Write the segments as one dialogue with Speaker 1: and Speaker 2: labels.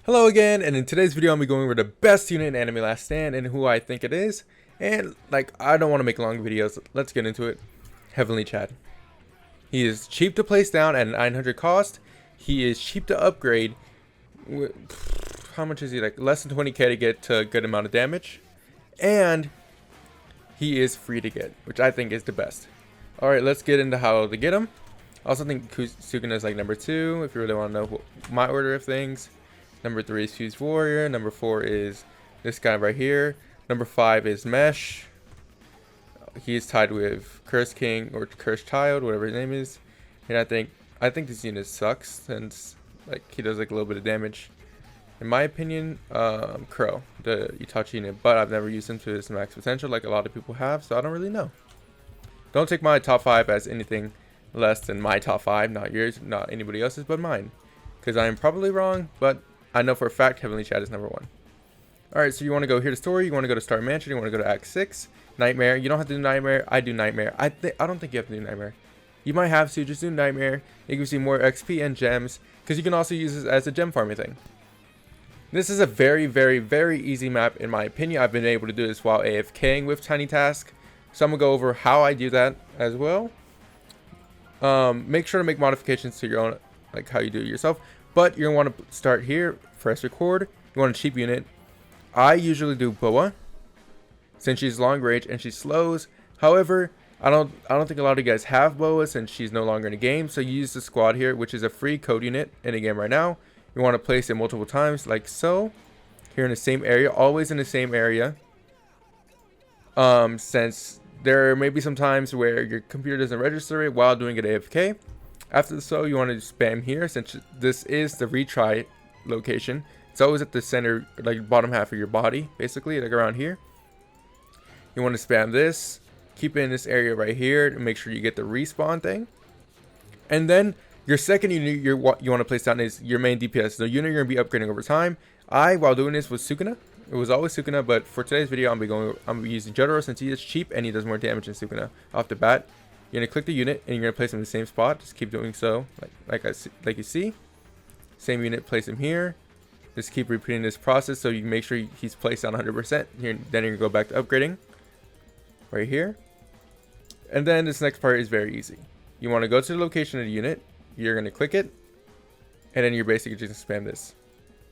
Speaker 1: Hello again, and in today's video I'm going to be going over the best unit in AnimeLastStand and who I think it is. And I don't want to make long videos. Let's get into it. Heavenly Chad. He is cheap to place down at 900 cost. He is cheap to upgrade. How much is he? Like less than 20k to get to a good amount of damage. And he is free to get, which I think is the best. Alright, let's get into how to get him. I also think Sukuna is like number 2 if you really want to know my order of things. Number 3 is Fused Warrior. Number 4 is this guy right here. Number 5 is Mesh. He is tied with Cursed King or Cursed Child, whatever his name is. And I think this unit sucks since he does like a little bit of damage. In my opinion, Crow, the Itachi unit, but I've never used him to his max potential like a lot of people have, so I don't really know. Don't take my top 5 as anything less than my top 5, not yours, not anybody else's, but mine. Because I am probably wrong, but I know for a fact Heavenly Chad is number 1. Alright, so you want to go here to story, you want to go to Star Mansion, you want to go to Act 6. Nightmare, you don't have to do Nightmare, I do Nightmare. I don't think you have to do Nightmare. You might have to, just do Nightmare. It gives you more XP and gems, because you can also use this as a gem farming thing. This is a very, very, very easy map in my opinion. I've been able to do this while AFKing with Tiny Task. So I'm going to go over how I do that as well. Make sure to make modifications to your own, like how you do it yourself. But you're going to want to start here, press record. You want a cheap unit. I usually do Boa, since she's long range and she slows. However, I don't think a lot of you guys have Boa since she's no longer in the game. So you use the squad here, which is a free code unit in the game right now. You want to place it multiple times, like so. Here in the same area, always in the same area. Since there may be some times where your computer doesn't register it while doing it AFK. After so, you want to spam here since this is the retry location. It's always at the center, like bottom half of your body, basically, like around here. You want to spam this, keep it in this area right here to make sure you get the respawn thing. And then your second unit you want to place down is your main DPS. The unit you're going to be upgrading over time. While doing this, was Sukuna. It was always Sukuna, but for today's video, I'm going to be using Jotaro since he is cheap and he does more damage than Sukuna off the bat. You're going to click the unit and you're going to place him in the same spot. Just keep doing so, like you see. Same unit, place him here. Just keep repeating this process so you can make sure he's placed on 100%. Here, then you're going to go back to upgrading. Right here. And then this next part is very easy. You want to go to the location of the unit. You're going to click it. And then you're basically just spam this.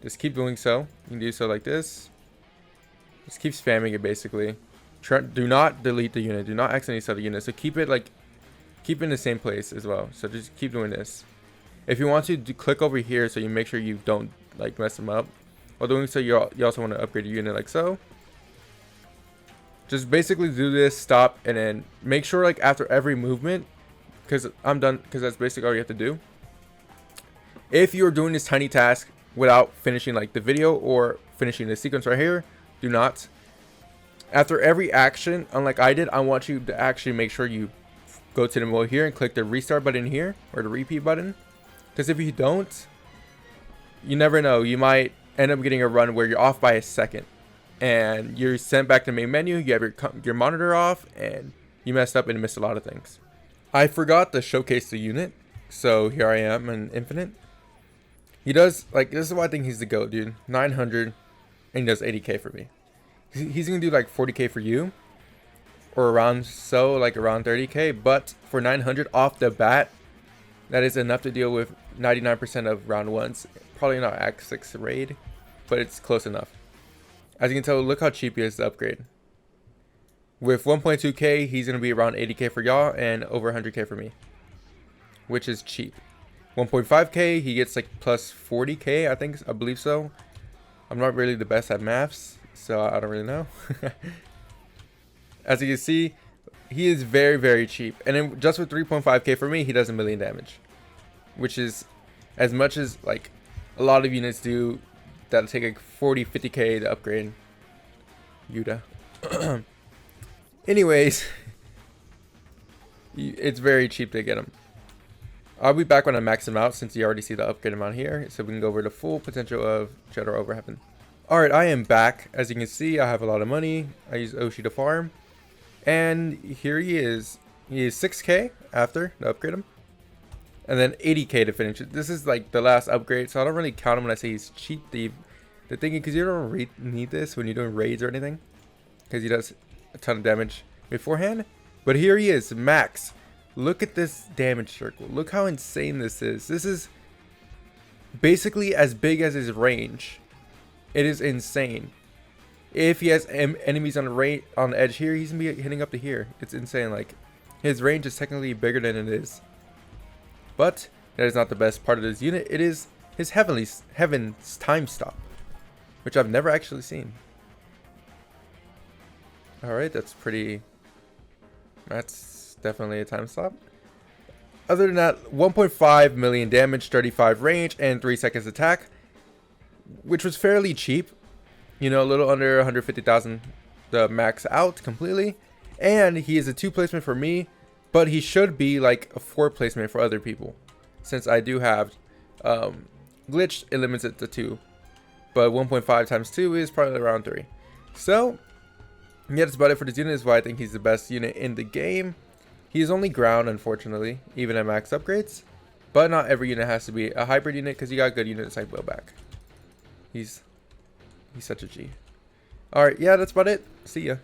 Speaker 1: Just keep doing so. You can do so like this. Just keep spamming it basically. Do not delete the unit. Do not accidentally sell the unit. So keep it keep in the same place as well. So just keep doing this. If you want to click over here so you make sure you don't mess them up. While doing so, you also want to upgrade your unit like so. Just basically do this, stop, and then make sure after every movement, because I'm done, because that's basically all you have to do. If you're doing this tiny task without finishing the video or finishing the sequence right here, do not. After every action, unlike I did, I want you to actually make sure you go to the mode here and click the restart button here or the repeat button. Because if you don't, you never know. You might end up getting a run where you're off by a second and you're sent back to the main menu. You have your monitor off and you messed up and missed a lot of things. I forgot to showcase the unit. So here I am in Infinite. He does, this is why I think he's the GOAT, dude. 900 and he does 80k for me. He's going to do 40k for you. Or around around 30k. But for 900 off the bat, that is enough to deal with 99% of round 1s. Probably not Act 6 raid, but it's close enough. As you can tell, look how cheap he is to upgrade. With 1.2k, he's going to be around 80k for y'all and over 100k for me. Which is cheap. 1.5k, he gets plus 40k, I believe so. I'm not really the best at maths, so I don't really know. As you can see, he is very, very cheap. And then just with 3.5k for me, he does 1 million damage. Which is as much as a lot of units do that'll take 40, 50k to upgrade Yuta. Anyways, it's very cheap to get him. I'll be back when I max him out since you already see the upgrade amount here. So we can go over the full potential of Jotaro over Heaven. Alright, I am back. As you can see, I have a lot of money. I use Oshi to farm. And here he is. He is 6k after to upgrade him. And then 80k to finish it. This is like the last upgrade, so I don't really count him when I say he's cheap. The thing is, because you don't need this when you're doing raids or anything, because he does a ton of damage beforehand. But here he is, max. Look at this damage circle. Look how insane this is. This is basically as big as his range. It is insane. If he has enemies on the edge here, he's gonna be hitting up to here. It's insane. Like, his range is technically bigger than it is. But that is not the best part of this unit. It is his Heaven's time stop, which I've never actually seen. Alright, that's definitely a time stop. Other than that, 1.5 million damage, 35 range, and 3 seconds attack, which was fairly cheap. You know, a little under 150,000 the max out completely. And he is a 2 placement for me, but he should be like a 4 placement for other people. Since I do have glitch, it limits it to 2. But 1.5 times 2 is probably around 3. So, yeah, that's about it for this unit. Is why I think he's the best unit in the game. He is only ground, unfortunately, even at max upgrades. But not every unit has to be a hybrid unit, because you got good units like playback. He's such a G. Alright, yeah, that's about it. See ya.